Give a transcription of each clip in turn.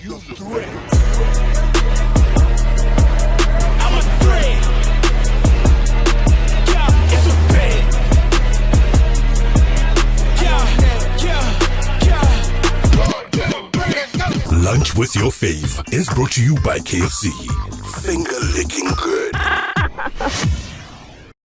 You're the threat. I'm a threat. Yeah, it's a threat. Yeah. Lunch with your fave is brought to you by KFC. Finger licking good.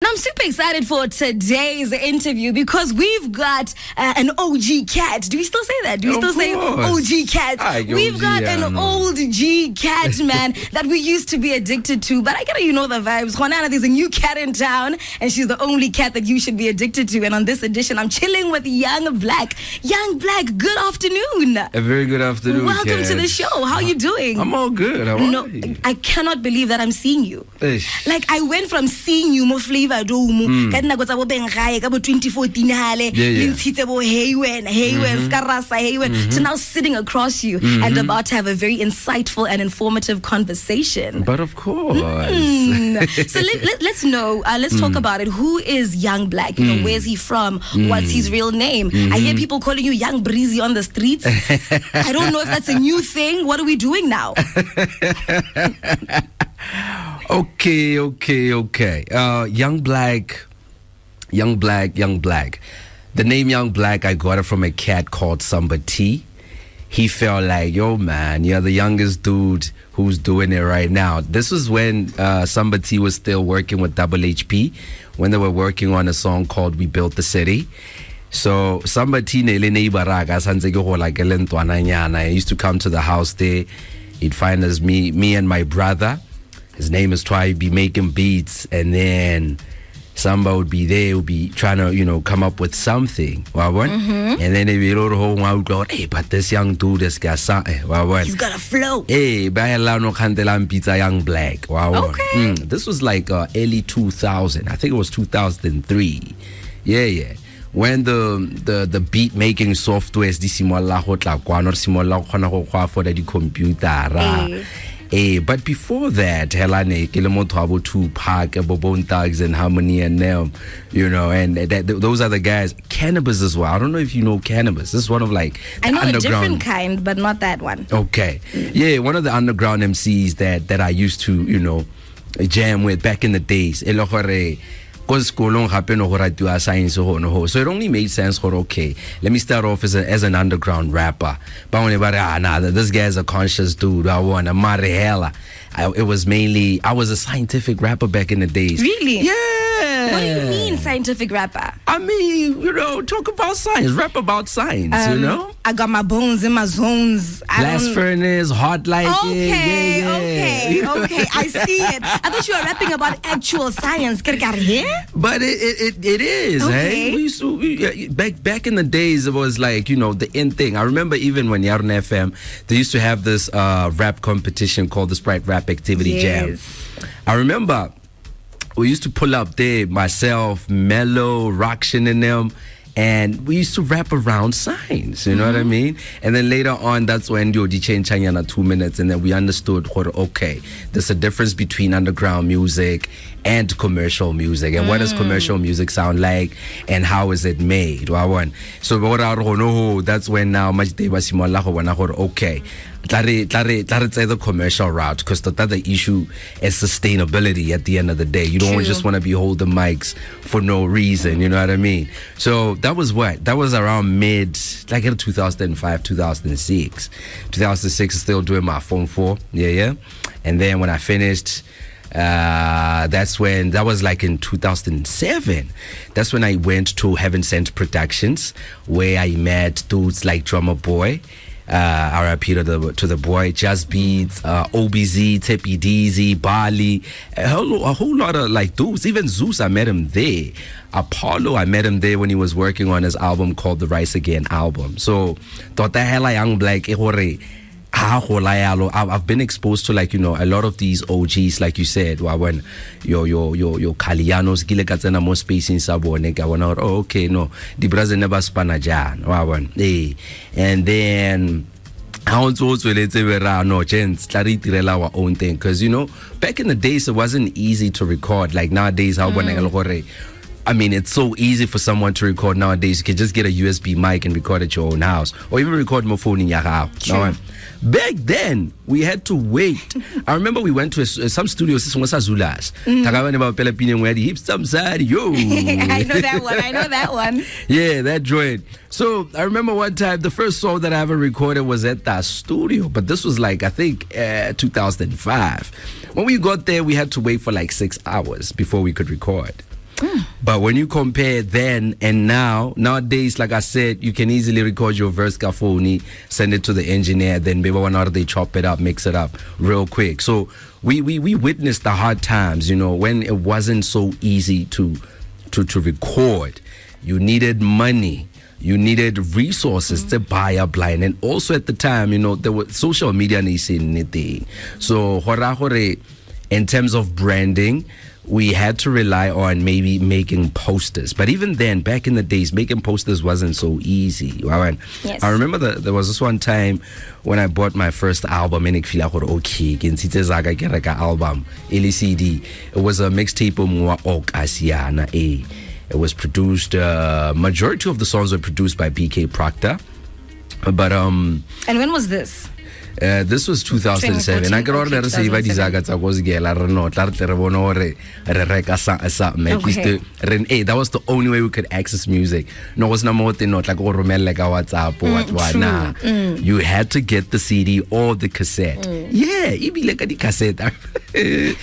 I'm super excited for today's interview because we've got an OG cat. Do we still say that? Do we still say OG cat? We've got an old G cat, man, that we used to be addicted to. But I gotta, you know the vibes. Juanana, there's a new cat in town, and she's the only cat that you should be addicted to. And on this edition, I'm chilling with Young Black. Young Black, good afternoon. A very good afternoon. Welcome to the show. How are you doing? I'm all good. I cannot believe that I'm seeing you. Ish. Like, I went from seeing you more flavor ka 2014 hale lintshitse bo to now sitting across you and about to have a very insightful and informative conversation. But of course. So let's know, let's talk about it. Who is Young Black? You know, where's he from? What's his real name? I hear people calling you Young Bizzy on the streets. I don't know if that's a new thing. What are we doing now? Okay. Young Black. The name Young Black, I got it from a cat called 𝗕𝗶𝘇𝘆. He felt like, yo, man, you're the youngest dude who's doing it right now. This was when 𝗕𝗶𝘇𝘆 was still working with 𝗕𝗶𝘁, when they were working on a song called We Built the City. So 𝗕𝗶𝘇𝘆 I used to come to the house there. He'd find us, me and my brother. His name is 𝗘𝗽, making beats, and then somebody would be there, would be trying to, you know, come up with something. And then they would go, hey, but this young dude has got something. He's got a flow. Hey, pizza Young Black. Okay. This was like early 2000. I think it was 2003. Yeah. When the beat making software is the computer. But before that, 𝗕𝗃𝘁𝗃𝗃, Bone Thugs and Harmony and them, you know, and those are the guys. Cannabis as well. I don't know if you know Cannabis. This is one of like I know underground. A different kind, but not that one. Okay. Yeah, one of the underground MCs that I used to, you know, jam with back in the days. So it only made sense for, okay, let me start off as an underground rapper. But this guy's a conscious dude. It was mainly, I was a scientific rapper back in the days. Really? Yeah. What do you mean scientific rapper? I mean, you know, talk about science, rap about science, you know? I got my bones in my zones. Blast furnace, hot like Okay. I see it. I thought you were rapping about actual science. Get here? But it is, okay. Hey? We used to, back in the days, it was like, you know, the in thing. I remember even when Yarona FM, they used to have this rap competition called the Sprite Rap Activity Jam. I remember we used to pull up there, myself, Mellow, Rockshin and them, and we used to rap around science, you know what I mean? And then later on, that's when you changed 2 minutes, and then we understood, okay, there's a difference between underground music and commercial music, and what does commercial music sound like, and how is it made? So that's when now okay, the commercial route, because the issue is sustainability at the end of the day. You don't just want to be holding mics for no reason, you know what I mean? So that was around mid, like in 2005, 2006. 2006 is still doing my phone 4, yeah. And then when I finished, that was like in 2007. That's when I went to Heaven Sent Productions, where I met dudes like Drummer Boy, RIP to the boy, Just Beats, OBZ, 𝗕𝗶𝘇𝘆, Bali, a whole lot of like dudes. Even Zeus, I met him there. Apollo, I met him there when he was working on his album called the 𝗪𝗓 Again album. So thought that hella Young Black, I've been exposed to, like, you know, a lot of these OGs, like you said, when your Kalianos gile ka tsena mo space in sabone ka bona, okay, no, the brother never spana jan, and then our own thing, because, you know, back in the days it wasn't easy to record like nowadays. How I mean, it's so easy for someone to record nowadays. You can just get a USB mic and record at your own house, or even record my phone in your house. True. Back then, we had to wait. I remember we went to some studios. I know that one. Yeah, that joint. So I remember one time the first song that I ever recorded was at that studio, but this was like, I think 2005. When we got there, we had to wait for like 6 hours before we could record. But when you compare then and now, nowadays, like I said, you can easily record your verse kafoni, send it to the engineer, then maybe 1 hour they chop it up, mix it up real quick. So we witnessed the hard times, when it wasn't so easy to record. You needed money. You needed resources to buy up line. And also at the time, there was social media anything. So in terms of branding, we had to rely on maybe making posters. But even then, back in the days, making posters wasn't so easy. Yes. I remember there was this one time when I bought my first album, and album, 𝗕𝗃𝘁𝘁𝘄𝗵𝘆. It was a mixtape 𝗕𝗽𝟰𝘃𝘁𝘁𝘄𝗵𝘆. It was produced, majority of the songs were produced by BK Proctor. But and when was this? This was 2007. I can order to say that was the only way we could access music. No, was not like WhatsApp or what. Nah, you had to get the CD or the cassette. Yeah, you be like the cassette. Yeah.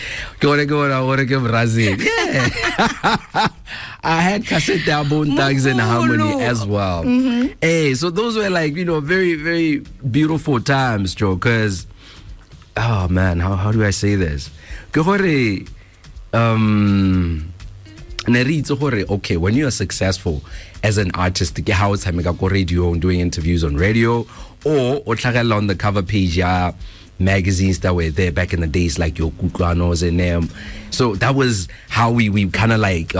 I had cassette album tags and harmony as well. Hey, so those were like, very, very beautiful times, Joe, because, oh man, how do I say this? Okay, when you are successful as an artist, how it's radio and doing interviews on radio, or on the cover page, magazines that were there back in the days, like your Kuklanos and them. So that was how we kind of like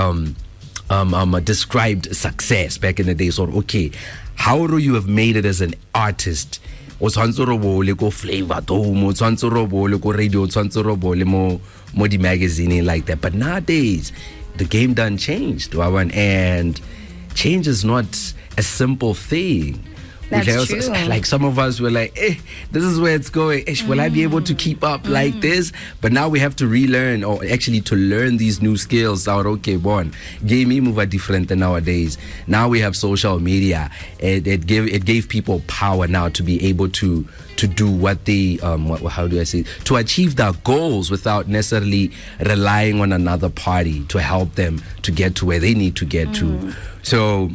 described success back in the day. So okay, how do you have made it as an artist? O tshwantse ro bo le ko Flavor Dome, o tshwantse ro bo le ko radio, o tshwantse ro bo le mo di magazine like that. But nowadays, the game done changed, and change is not a simple thing. That's true. Like some of us were like, this is where it's going. Will I be able to keep up like this? But now we have to relearn, or actually to learn these new skills. Game move are different than nowadays. Now we have social media. It gave people power now to be able to do what they how do I say, to achieve their goals without necessarily relying on another party to help them to get to where they need to get to. So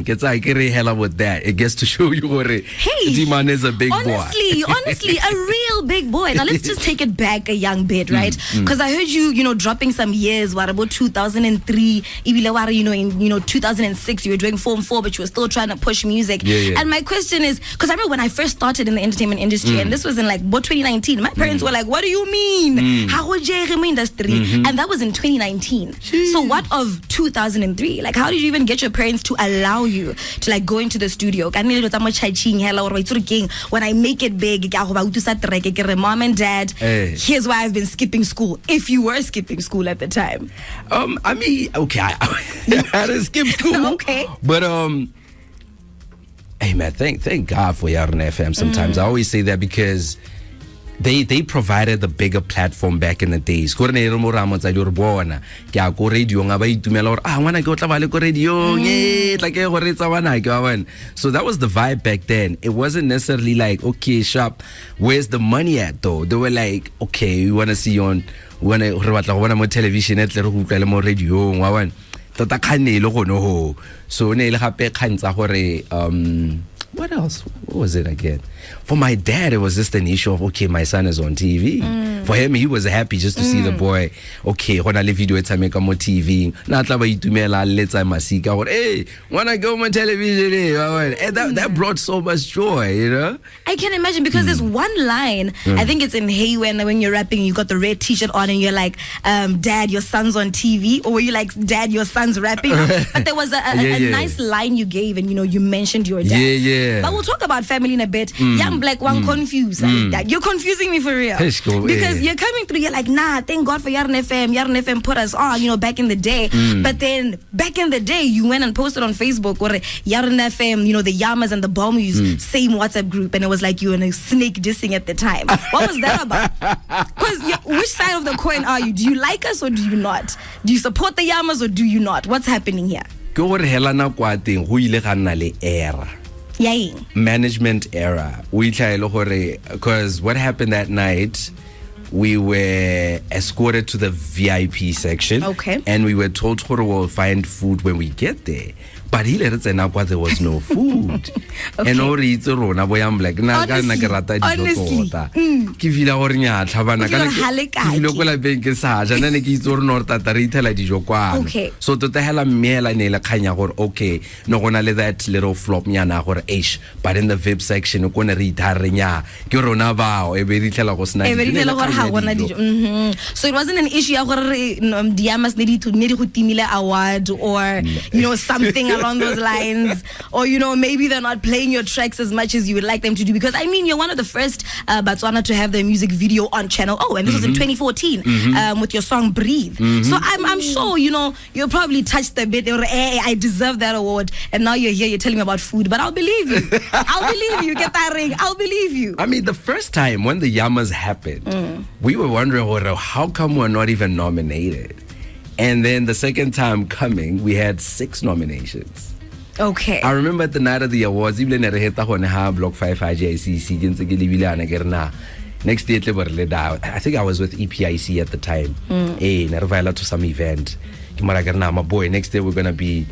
gets like hella with that. It gets to show you what D-Man is a big boy. Honestly, a real big boy. Now let's just take it back a young bit, right? Because I heard you, dropping some years. What about 2003? In 2006, you were doing Form 4, but you were still trying to push music. Yeah. And my question is, because I remember when I first started in the entertainment industry, and this was in like 2019. My parents were like, "What do you mean? How would you in industry?" And that was in 2019. So what of 2003? Like, how did you even get your parents to allow you to like go into the studio? When I make it big, Mom and Dad, here's why I've been skipping school. If you were skipping school at the time. I mean, okay, I had to skip school. Okay. But hey man, thank God for Yarona FM sometimes. I always say that because they provided the bigger platform back in the days. I want to go to radio. So that was the vibe back then. It wasn't necessarily like, okay, sharp, where's the money at though? They were like, okay, we want to see you on, we want to television, radio. So what else? What was it again? For my dad, it was just an issue of, okay, my son is on TV. For him, he was happy just to see the boy. Okay, when I leave video, it's make on TV. Hey, when I go on television, and that brought so much joy, I can imagine, because there's one line, I think it's in Hey when you're rapping, you got the red t-shirt on and you're like, Dad, your son's on TV, or were you like, Dad, your son's rapping? But there was a nice line you gave, and you mentioned your dad. Yeah. But we'll talk about family in a bit. Young Black one confused. Like, you're confusing me for real. Because you're coming through, you're like, nah, thank God for Yarona FM. Yarona FM put us on, you know, back in the day. But then back in the day, you went and posted on Facebook or Yarona FM, you know, the Yamas and the Bomus, same WhatsApp group, and it was like you and a snake dissing at the time. What was that about? Because which side of the coin are you? Do you like us or do you not? Do you support the Yamas or do you not? What's happening here? Management era. Because what happened that night, we were escorted to the VIP section. Okay. And we were told we'll find food when we get there. But there was no food. Okay. And I'm like, okay. So to hela mela ne la khanya gore okay no gona le that little flop nyana gore ish, but in the VIP section o kone re itharenya ke rona bao e be di tlela go sna so it wasn't an issue ya gore Diamas ne di go timile award or you know something along those lines, or you know maybe they're not playing your tracks as much as you would like them to do, because I mean you're one of the first Botswana to have their music video on channel. Oh, and this was in 2014 with your song Breathe. So I'm sure you know you'll probably touched a bit or hey, I deserve that award, and now you're here, you're telling me about food, but I'll believe you. I'll believe you. Get that ring. I'll believe you. I mean, the first time when the Yamas happened, we were wondering, how come we're not even nominated? And then the second time coming, we had 6 nominations. Okay. I remember at the night of the awards, even at Block 5 𝗕cie next day, I think I was with 𝗕ποιc at the time. To some event. My boy, next day we're gonna be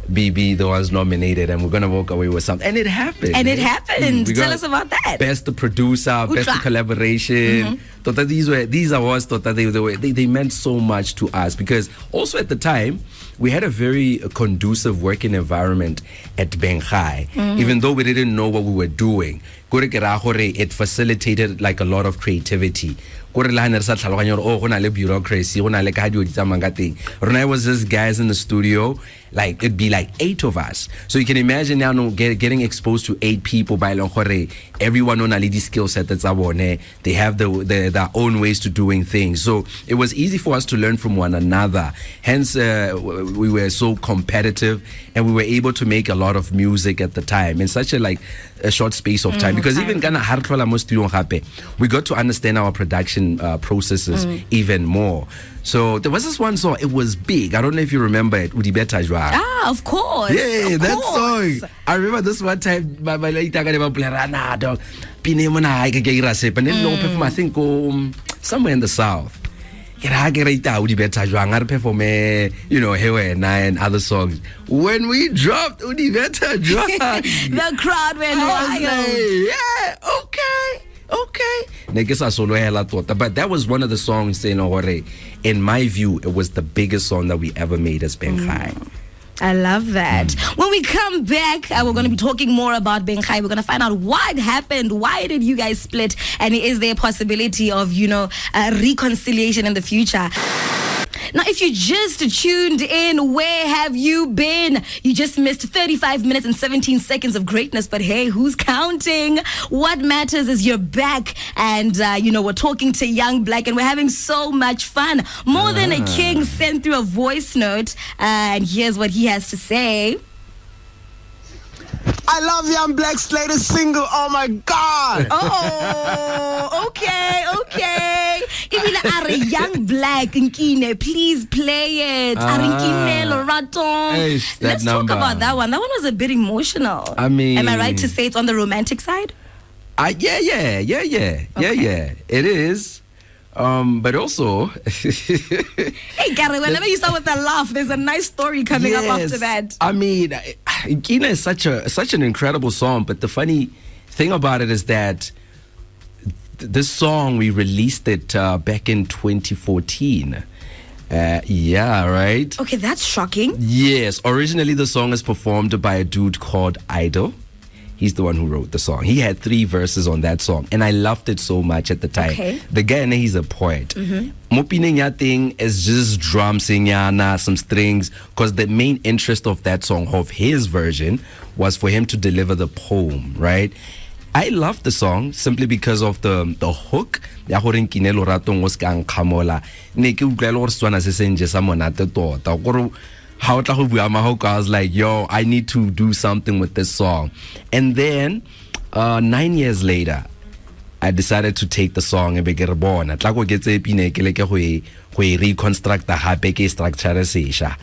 the ones nominated and we're gonna walk away with something. And it happened. And it happened. Tell us about that. Best producer, best collaboration. These awards, they meant so much to us, because also at the time we had a very conducive working environment at 𝗕𝗃𝘁𝘁, even though we didn't know what we were doing. It facilitated like a lot of creativity. Bureaucracy. It was just guys in the studio, like it'd be like 8 of us. So you can imagine now getting exposed to 8 people by everyone on a lady skill set that's abone. They have their own ways to doing things. So it was easy for us to learn from one another. Hence we were so competitive and we were able to make a lot of music at the time in such a short space of time. Because even we got to understand our production processes even more. So there was this one song, it was big. I don't know if you remember it. Ah, of course. Yeah, of that course. song. I remember this one time, my late I think somewhere in the south. You know, 𝗕𝗃𝘁𝘁 and other songs. When we dropped the crowd went wild. Yeah, okay. But that was one of the songs, in my view, it was the biggest song that we ever made as 𝗕𝗃𝘁𝘁. I love that. When we come back, we're going to be talking more about 𝗕𝗃𝘁𝘁. We're going to find out what happened. Why did you guys split? And is there a possibility of, reconciliation in the future? Now, if you just tuned in, where have you been? You just missed 35 minutes and 17 seconds of greatness, but hey, who's counting? What matters is you're back, and, we're talking to Young Black, and we're having so much fun. More Than a King sent through a voice note, and here's what he has to say. I love Young Black's latest single. Oh my God. Oh, okay. Even are Young Black, Nkine, please play it. Let's talk about that one. That one was a bit emotional. I mean, am I right to say it's on the romantic side? Yeah. It is. But also, hey Gary, whenever you start with a laugh, there's a nice story coming up after that. I mean, 𝗕𝗃𝘁𝘁 is such an incredible song, but the funny thing about it is that this song, we released it back in 2014. Yeah, right? Okay, that's shocking. Yes, originally the song is performed by a dude called Idol. He's the one who wrote the song. He had 3 verses on that song, and I loved it so much at the time. Okay. The guy, he's a poet. Mopinenya thing is just drum singana, some strings, because the main interest of that song, of his version, was for him to deliver the poem, right? I love the song simply because of the hook. Ya gore nkine lorato ngo ska nkgamola. Ne ke utlwa le gore Setswana se senje sa monate tota. Gore how tla go bua mahoko, I was like, yo, I need to do something with this song. And then 9 years later, I decided to take the song and be ke re bona tla go ke tse pine ke le ke go reconstruct the hape ke structure 𝗕𝗫𝘁𝘂𝗵.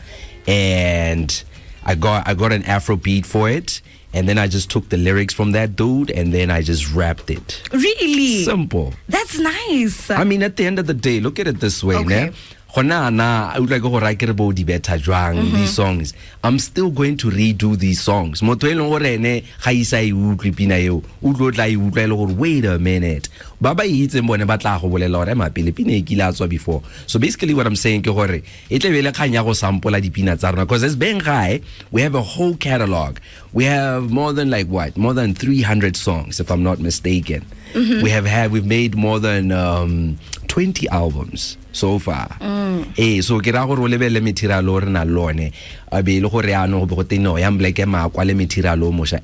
And I got an Afro beat for it, and then I just took the lyrics from that dude and then I just rapped it. Really? Simple. That's nice. I mean, at the end of the day, look at it this way, Okay. ne? I would like these songs. I'm still going to redo these songs. Wait a minute. Before. So basically what I'm saying because as being high, we have a whole catalog. We have more than 300 songs, if I'm not mistaken. We've made more than 20 albums so far. So ke ra gore o lebele material o rena lone a be le gore ano go teno ya mbleke ma kwa le material o mosha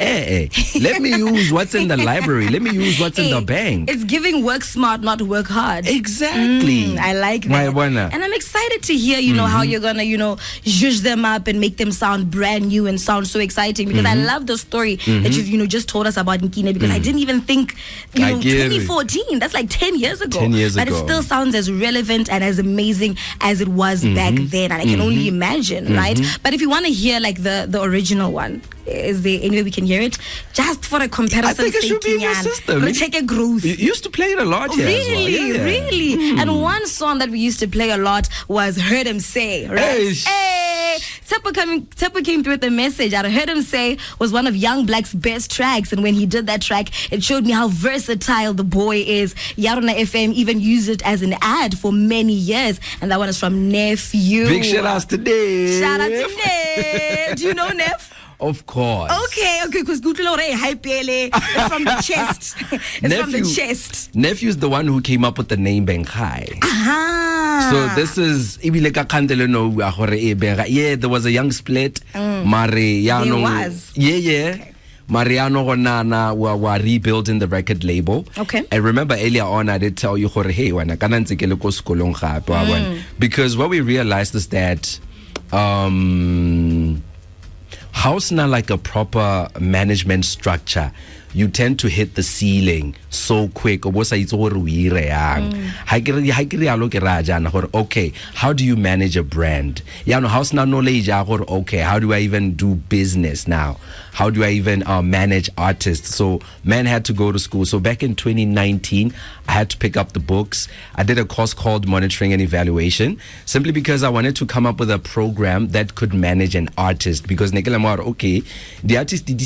let me use what's in the library, let me use what's in the bank. It's giving work smart, not work hard. Exactly. I like that. And I'm excited to hear how you're gonna zhuzh them up and make them sound brand new and sound so exciting, because I love the story that you've just told us about 𝗕𝗫𝘁𝗃, because I didn't even think 2014, that's like 10 years ago. 10 years but ago. It still sounds as relevant and as amazing as it was back then, and I can only imagine, right? But if you want to hear the original one, is there any way we can hear it just for a comparison? I think it should be in your system. Check a growth. You used to play it a lot here. Really, as well. really. And one song that we used to play a lot was 𝗕𝗫𝘁𝘁𝘁, right? 𝗕𝗶𝘇𝘆 came through with a message. 𝗕𝗫𝘁𝘁𝘁 was one of Young Black's best tracks, and when he did that track, it showed me how versatile the boy is. Yarona FM even used it as an ad for many years, and that one is from Nephew. Big shout outs to Dave. Shout out to Nef. Do you know Nef? Of course. Okay, because it's from the chest. It's from the chest. Nephew's the one who came up with the name 𝗕𝗃𝘁𝘁𝘁. So this is there was a young split. There was. Okay. Mariano Gonana were rebuilding the record label. Okay. And remember earlier on I did tell you because what we realized is that house now like a proper management structure, you tend to hit the ceiling so quick. Okay, how do you manage a brand? House now knowledge. Okay, how do I even do business now? How do I even manage artists? So man had to go to school. So back in 2019, I had to pick up the books. I did a course called Monitoring and Evaluation, simply because I wanted to come up with a program that could manage an artist. Because okay, the artist did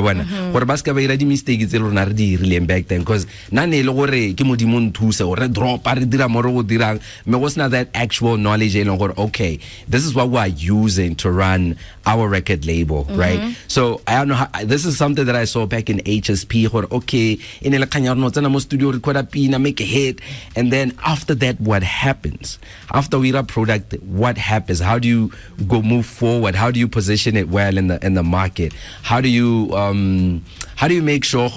gore ba ska ba ira di mistake tse rona re di rileng back then, because nane le gore ke modimo nthuse o re drop re dira mo re go dirang me was not that actual knowledge okay, this is what we are using to run our record label, right? So I don't know how, this is something that I saw back in HSP, okay, in le kanya no tsena mo studio record a pina, make a hit, and then after that what happens? After we rap product, what happens? How do you go move forward? How do you position it well in the market? How do you make sure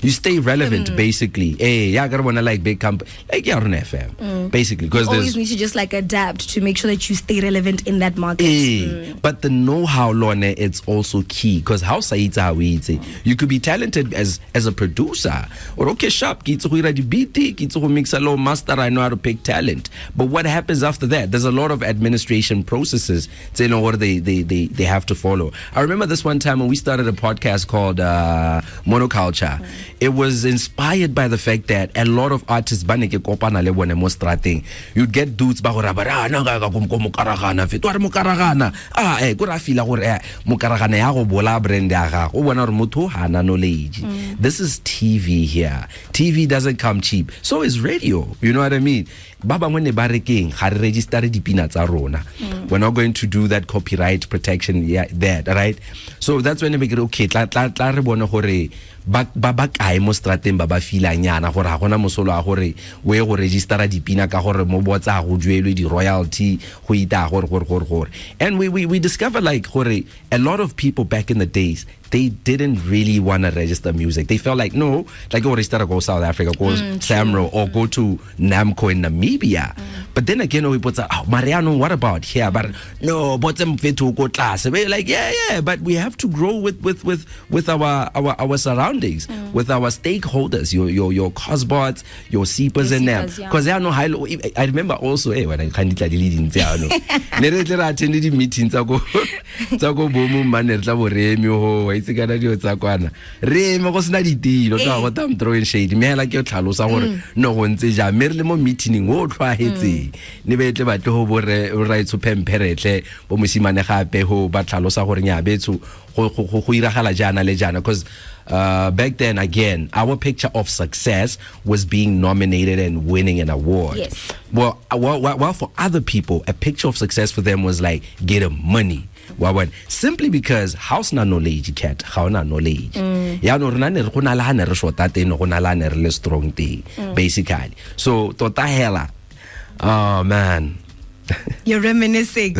you stay relevant, basically? I gotta wanna like big company like Yarona FM, basically, because you always need to just like adapt to make sure that you stay relevant in that market. But the know-how, Lone, it's also key, because how you could be talented as a producer, or okay, sharp, mix a low master, I know how to pick talent. But what happens after that? There's a lot of administration processes they have to follow. I remember this one time when we started a podcast called Monoculture. It was inspired by the fact that a lot of artists you'd get dudes this is TV here. TV doesn't come cheap. So is radio. You know what I mean? Baba when register we're not going to do that copyright protection that, right? So that's when they make it okay. Baba kae mo strateng baba fila nyana gore ha gona mosolo a gore we go register dipina ka gore mo botsa go duelwe di royalty go ita gore. And we discovered like gore a lot of people back in the days, they didn't really want to register music. They felt like, no, like go register, go South Africa, go Samro, or go to Namco in Namibia. But then again, we put Mariano, what about here? But no, but them fit to go class. We're like, yeah, but we have to grow with our surroundings, with our stakeholders, your cosbots, your 𝗕𝘁𝘁𝘵s and them. Because I know I remember also, when I can't leading I attended meetings, I go boom man Remo was not what I'm throwing shade. Me like your chalos no one says I merely more meeting wo try it. Never but to right to pemperete, but Musimaneha Peho, but Chalosa Hornia Betu, Lejana, because back then again, our picture of success was being nominated and winning an award. Yes. Well, for other people, a picture of success for them was like get them money. Simply because house na knowledge cat, how na knowledge. Ya no rena ne re gona la ne re shota teng no gona la ne re le strong teng basically. So tota hela. Oh man. You're reminiscing.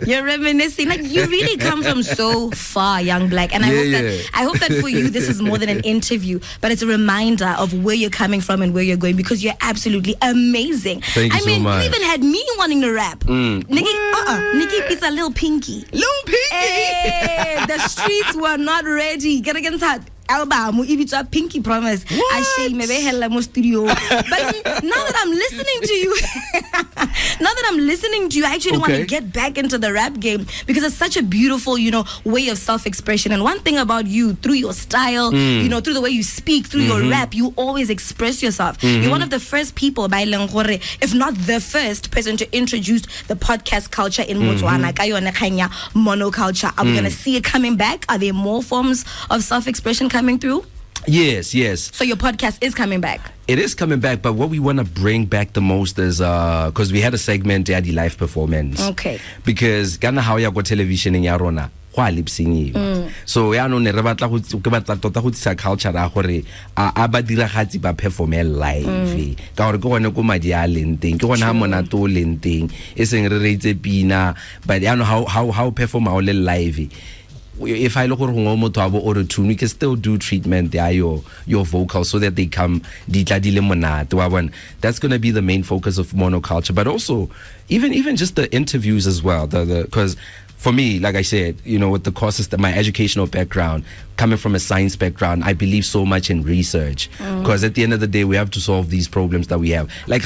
Like you really come from so far, young black. And I hope that for you this is more than an interview, but it's a reminder of where you're coming from and where you're going, because you're absolutely amazing. Thank you so much. You even had me wanting to rap. Nikki beats a little pinky. Hey, the streets were not ready. Get against her album, 𝗕𝗫𝘁𝘁𝘗𝘄𝘵 pinky promise. I say maybe hella mo studio. But now that I'm listening to you, I actually want to get back into the rap game, because it's such a beautiful, way of self-expression. And one thing about you, through your style, through the way you speak, through your rap, you always express yourself. You're one of the first people, if not the first person, to introduce the podcast culture in Botswana. Monoculture. Are we gonna see it coming back? Are there more forms of self-expression coming through? Yes. So your podcast is coming back. It is coming back, but what we want to bring back the most is because we had a segment at the live performance. Okay. Because kana how ya go television in Yarona. So ya no ne re batla go tota go tsa culture ra gore a ba dira gatsi ba perform live ka gore go gone go madi a leng teng ke gona mona to leng teng e seng re reitse pina, but ya no how perform all live. If I look at auto tune, we can still do treatment your vocals so that they come. That's going to be the main focus of Monoculture, but also even just the interviews as well. Because for me, like I said, with the courses, my educational background, coming from a science background, I believe so much in research. Because at the end of the day, we have to solve these problems that we have. Like,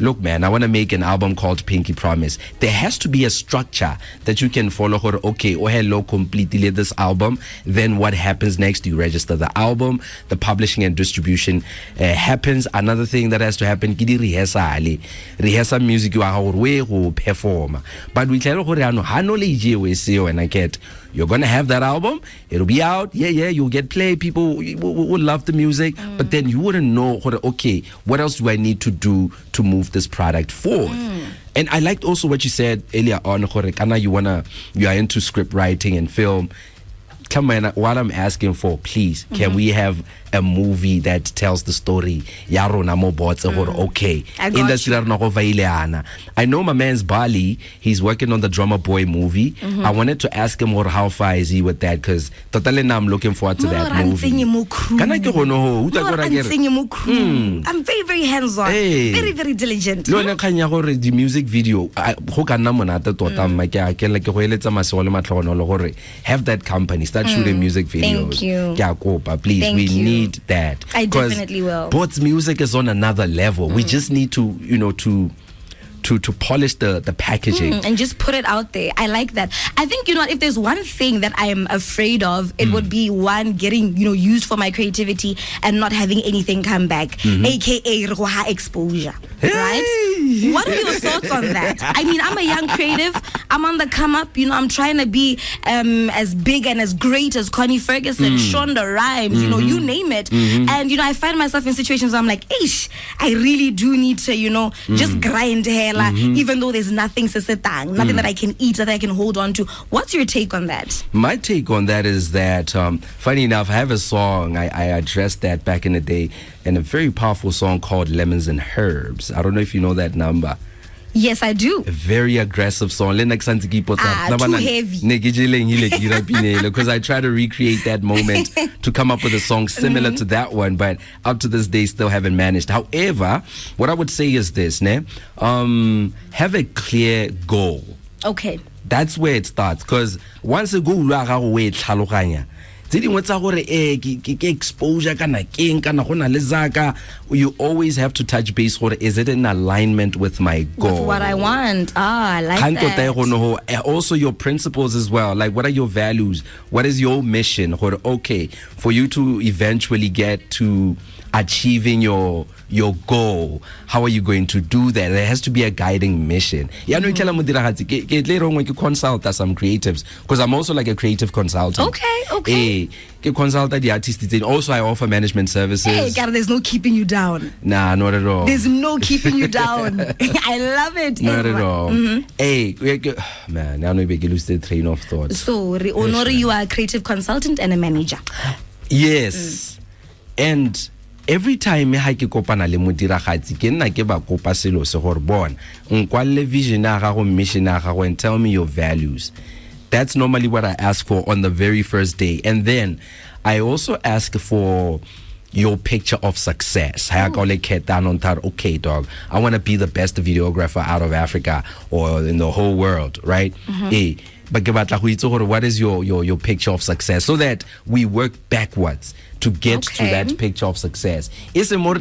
look, man, I want to make an album called Pinky Promise. There has to be a structure that you can follow. Okay, hello, completely this album. Then what happens next? You register the album, the publishing and distribution happens. Another thing that has to happen, rehearsal music, you perform. But we tell you, and I get. You're going to have that album. It'll be out. Yeah, you'll get play. People will love the music. But then you wouldn't know, okay, what else do I need to do to move this product forward? And I liked also what you said earlier on, you are into script writing and film. Come on, what I'm asking for, please, can we have a movie that tells the story? Yarona mo bots okay. Industry I know my man's Bali, he's working on the Drummer Boy movie. I wanted to ask him how far is he with that, because totally I'm looking forward to that movie. I'm very, very hands-on, very, very diligent. The music video, have that company, start shooting music videos. Thank you. Please, we need that. I definitely will. Bots music is on another level. We just need to, polish the packaging and just put it out there. I like that. I think, you know, if there's one thing that I am afraid of, it would be one, getting, you know, used for my creativity and not having anything come back, aka 𝗕𝗃𝗃𝗃 exposure. Right? What are your thoughts on that? I mean, I'm a young creative. I'm on the come up. You know, I'm trying to be as big and as great as Connie Ferguson, Shonda Rhimes, you know, you name it. And, you know, I find myself in situations where I'm like, ish, I really do need to, you know, just grind hella, even though there's nothing nothing that I can eat, that I can hold on to. What's your take on that? My take on that is that, funny enough, I have a song, I addressed that back in the day, and a very powerful song called Lemons and Herbs. I don't know if you know that number. Yes, I do. A very aggressive song. Too heavy. Because I try to recreate that moment to come up with a song similar to that one, but up to this day still haven't managed. However, what I would say is this, have a clear goal. Okay. That's where it starts. Because once a goal exposure you always have to touch base. Is it in alignment with my goal? With what I want. I like that. Also your principles as well. Like, what are your values? What is your mission? Okay, for you to eventually get to achieving your goal, how are you going to do that? There has to be a guiding mission. Later on, when you consult some creatives, because I'm also like a creative consultant. Okay. Consult the artists. Also, I offer management services. Hey, God, there's no keeping you down. Nah, not at all. There's no keeping you down. I love it. Not at all. Hey, man, now we lose the train of thought. So, Honore, you are a creative consultant and a manager. Yes. And every time I ke kopana le modiragatsi ke nna ke ba kopa selo se gore bona nkwalle vision ya gago, mission ya gago, and tell me your values. That's normally what I ask for on the very first day. And then I also ask for your picture of success. Okay, dog, I want to be the best videographer out of Africa or in the whole world, right? But what is your picture of success, so that we work backwards to get to that picture of success. It's a more the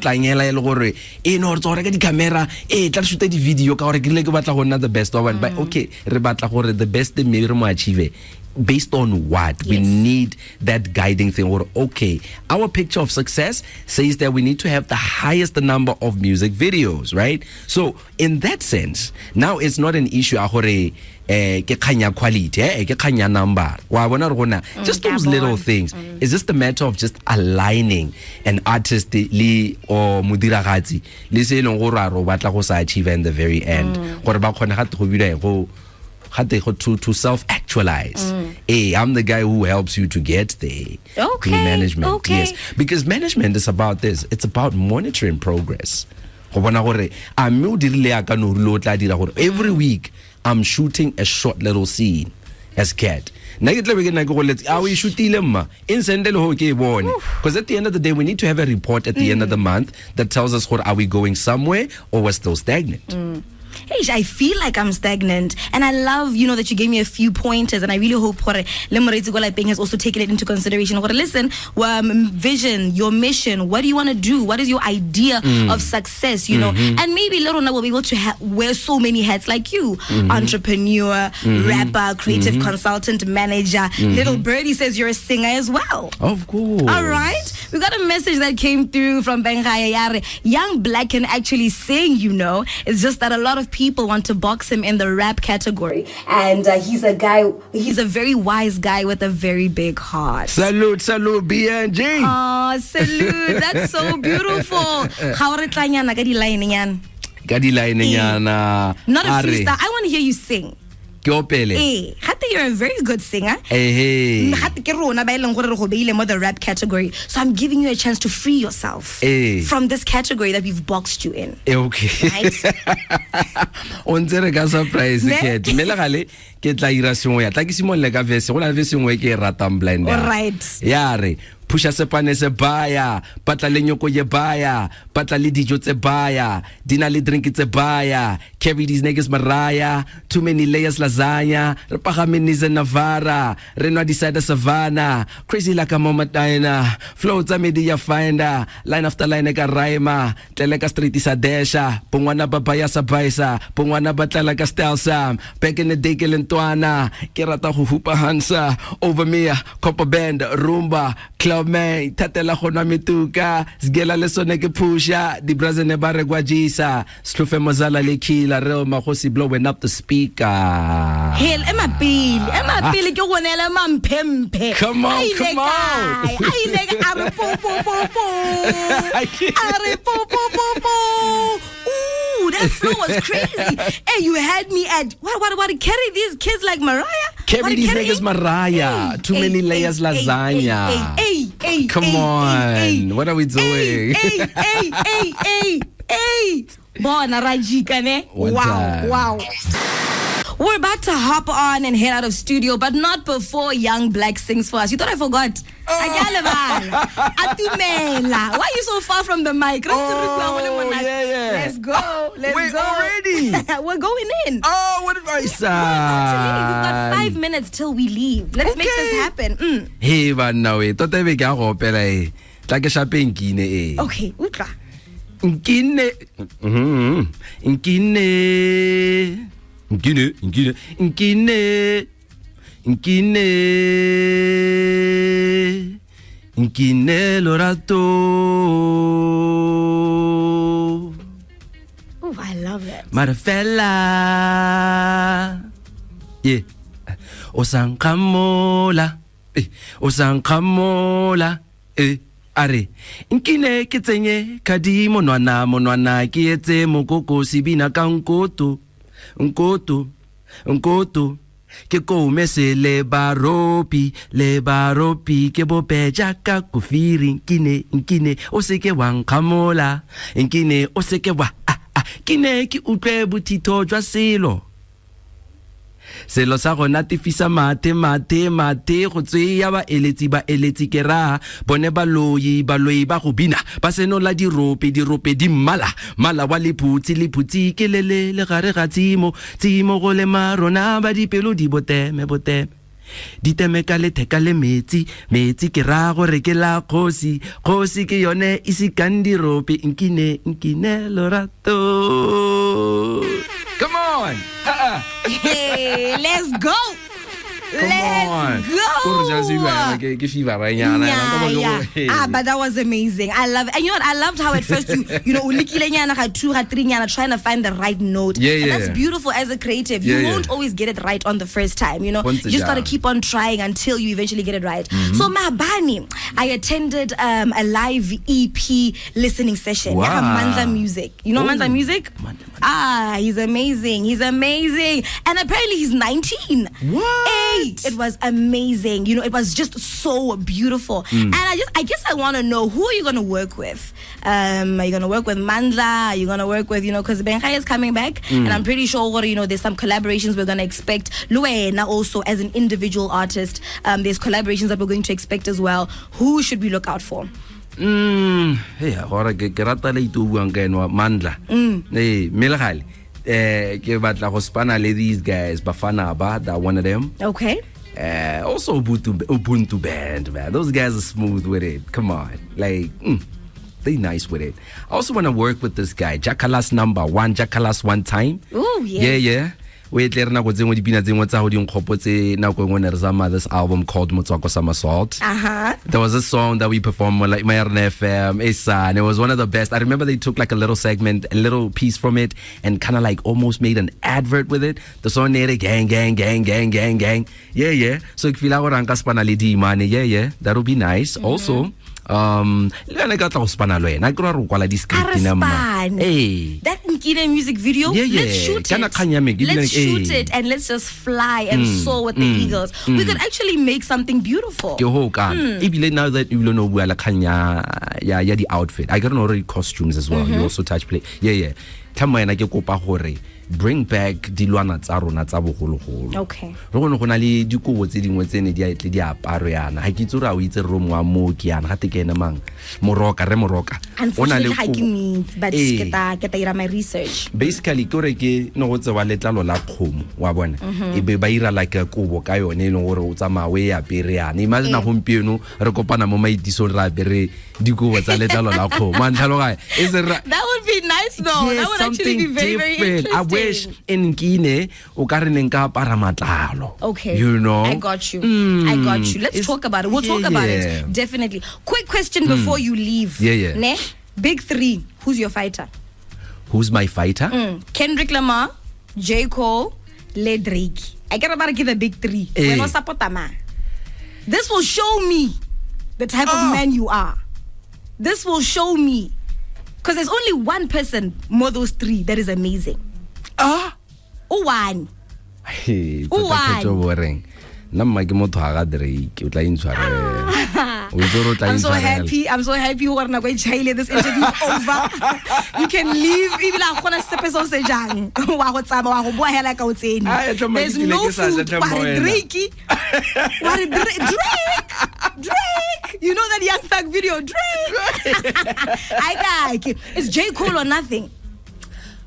best one, but okay, the best achieve. Based on what? We need that guiding thing. Or okay, our picture of success says that we need to have the highest number of music videos, right? So in that sense, now it's not an issue quality, number. Just those little things. Is this the matter of just aligning an artist or mudiragati achieve in the very end? To self-actualize. Hey, I'm the guy who helps you to get there. Okay. Management. Yes. Because management is about this. It's about monitoring progress. Every week, I'm shooting a short little scene as cat. Because at the end of the day, we need to have a report at the end of the month that tells us, are we going somewhere or we're still stagnant? Hey, I feel like I'm stagnant, and I love, you know, that you gave me a few pointers, and I really hope 𝗕𝗏𝘃𝗃𝗃 has also taken it into consideration. Listen, vision, your mission, what do you want to do? What is your idea of success, you know? And maybe Yarona will be able to wear so many hats like you. Entrepreneur, rapper, creative consultant, manager. Little Birdie says you're a singer as well. Of course. All right. We got a message that came through from 𝗕𝗃𝘃𝘃𝘃. Young Black can actually sing, you know. It's just that a lot of people want to box him in the rap category, and he's a very wise guy with a very big heart. Salute BNG. Oh, salute. That's so beautiful. How are you? Not a freestyle. I want to hear you sing. You're a very good singer. The rap category. So I'm giving you a chance to free yourself from this category that we've boxed you in. Okay. Right? Surprise. Pusha sepane se baya, patla le nyoko ye baya, patla le dijo tse baya, dina le drink tse baya, carry these niggas maraya, too many layers lasagna, re pagameni ze Navara, re nwa di side savannah, crazy like a mama dina, flow tsa media finder, line after line ka rhyma, tlela ka street isa desha, pongwana babaya sa baisa, pongwana batlela ka style sam, back in the day ke lentwana, ke rata go hupa hansa, over me, copper band, rumba, club man, tatela go nwa mituka, sgela le sone ke pusha, di braze ne ba re gwajisa, slufe mazala le killer, real magosi blowing up the speaker. Hell, emaphili ke gonela mamphemphe. Come on, come on. Are po po. Ooh, that flow was crazy. Hey, you had me at what carry these kids like Mariah? Carry these niggas Mariah. Too many layers lasagna. Hey, come on. What are we doing? Hey. Bona rajika ne? Wow. We're about to hop on and head out of studio, but not before Young Black sings for us. You thought I forgot? Atumela. Why are you so far from the mic? Yeah. Let's go. Wait, already? We're going in. Oh, what advice? We've got 5 minutes till we leave. Let's make this happen. Hey, man, now wait. Don't me get up, like a shopping kine. Okay, utra. Nkine. Nkine lorato. Oh, I love it. Marafella. Yeah. Osankamola. Osankamola. Are. Nkine ketsenye kadi monwana ki etse mokoko sibina kankoto. Nkoto ke komese le baropi ke bopeja ka kufiri nkine o seke wa nkamola nkine o seke wa kine ki utlwe botito jwa selo sa gona tifisa mate go tseya ba eletsi ke ra bone baloyi ba go bina ba senola dirope di mala wa lephutsi ke le gare ga tsimo go le marona ba dipelo di boteme di temeka le theka le metsi ke ra gore ke la kgosi ke yone isi kandirope nkine lorato. Come on. Hey, let's go. Let's go. But that was amazing. I love it. And you know what? I loved how at first you know, trying to find the right note. And that's beautiful as a creative. You won't always get it right on the first time, you know. You just got to keep on trying until you eventually get it right. So Mahabani, I attended a live EP listening session. Wow. Mandla Music. You know Mandla Music? He's amazing. And apparently he's 19. What? Hey, it was amazing. You know, it was just so beautiful. And I guess I want to know, who are you going to work with? Are you going to work with Mandla? Are you going to work with, you know, because 𝗕𝗁𝗁 is coming back, and I'm pretty sure, you know, there's some collaborations we're going to expect. Luena also as an individual artist, there's collaborations that we're going to expect as well. Who should we look out for? Hey, agora ke rata le itu buang ka eno Mandla. Hey, Melgali. Ke batla go spana le these guys Bafana that one of them. Okay. Also Ubuntu band, man. Those guys are smooth with it. Come on. Like they nice with it. I also want to work with this guy, 𝗕𝗃𝘁𝘁𝘵 𝗕𝗃𝘁𝘁𝘁 one time. Oh, yes. Yeah. Wait, later na go tsengwe dipina tsengwe tsa go di nkgopotse na go ngone re zama this album called Motswako Summer Salt. There was a song that we performed like Yarona FM, 𝗕𝗁, and it was one of the best. I remember they took like a little segment, a little piece from it, and kind of like almost made an advert with it. The song name gang. Yeah. So if you like ranka spana le di mane, yeah. That would be nice. Also, le ka tla go spana le wena ke ra re kwala di script na mma. Hey. That Nkine music video, let's shoot it. Let's shoot it and let's just fly and soar with the eagles. We could actually make something beautiful. Even now that you don't know ya the outfit, I got already costumes as well. You also touch play. Yeah. thamana ke kopa gore bring back dilwana tsa rona tsa bogologolo. Okay. Re gone go na le dikobo tse dingwe tsene di a itle di aparo yana. Ha ke itse ra o itse ro mo mo ke yana ga te kena mang moroka re moroka. Unfortunately I can meet but ke ta ira my research. Basically ke re ke no go tsewa letlalo la kgomo wa bona e be ba ira like a kobo ka yone e leng gore o tsamaya we ya pere yana. Imagine gompieno re kopana mo maitiso ra bere dikobo tsa letlalo la kgomo. Mantlhalo is it that would be nice though. That would actually be very very interesting. I wish in Kine o ka re neng ka para matlalo. Okay. You know. I got you. I got you. Let's talk about it. We'll talk about it. Definitely. Quick question before you leave. Yeah. Ne? Big three. Who's your fighter? Who's my fighter? Kendrick Lamar, 𝗕𝗃𝘁𝗄𝘃, 𝗕𝗃𝗃. I get about to give the big three. When support man. This will show me the type of man you are. This will show me. Because there's only one person more those three that is amazing. One. Hey, boring. I'm so happy. I'm so happy you are not going to jail. This interview is over. You can leave. There's no food. Drake. You know that Young Thug video? Drake. I like it. It's 𝗕𝗃𝘁𝗄𝘃 or nothing.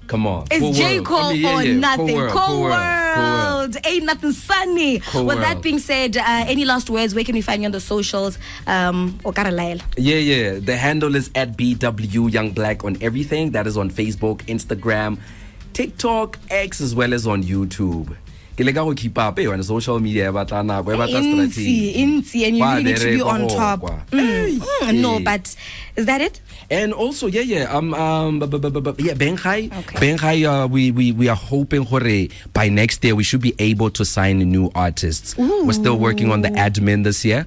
Come on. It's 𝗕𝗃𝘁𝗃 or nothing. Co-world. Ain't nothing sunny. With that being said, any last words? Where can we find you on the socials? Yeah. The handle is at BW Young Black on everything. That is on Facebook, Instagram, TikTok, X, as well as on YouTube. Ke lega go keep up on social media ba tla na go ba tla strategy and you really need to be on top. No, but is that it? And also 𝗕𝗃𝘁𝘁𝗵, we are hoping gore by next year we should be able to sign new artists. We're still working on the admin this year,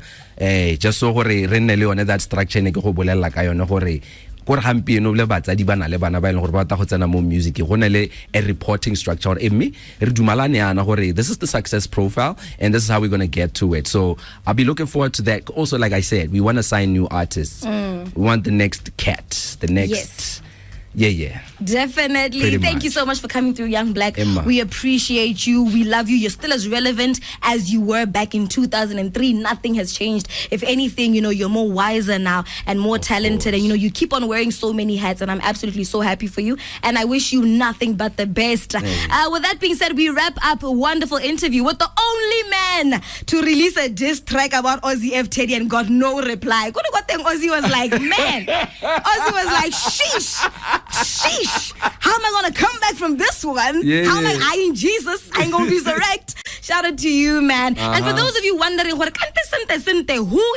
just so gore re nne le yone that structure ne ke go bolela ka yone gore gore gampieno le batsadi bana le bana ba ile gore ba ta go tsena mo music go ne le a reporting structure or mme re dumalane yana gore this is the success profile and this is how we're going to get to it. So I'll be looking forward to that. Also, like I said, we want to sign new artists. We want the next cat, the next. Yes. Yeah. Definitely. Pretty Thank much. you so much for coming through, Young Black. Emma. We appreciate you. We love you. You're still as relevant as you were back in 2003. Nothing has changed. If anything, you're more wiser now and more talented. And, you keep on wearing so many hats. And I'm absolutely so happy for you. And I wish you nothing but the best. With that being said, we wrap up a wonderful interview with the only man to release a diss track about Ozzy F. Teddy and got no reply. Ozzy was like, man. Ozzy was like, sheesh. How am I gonna come back from this one? How am I eyeing Jesus? I ain't gonna resurrect. Shout out to you, man. And for those of you wondering, who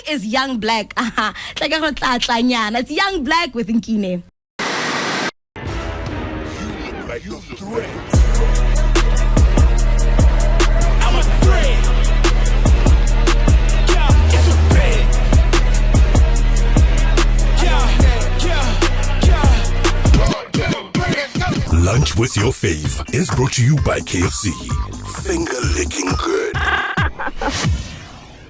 is Young Black? It's Young Black with 𝗕𝗃𝘁𝘁𝗵. I'm a threat. Yeah, it's a bag. Lunch with your fave is brought to you by KFC. Finger licking good.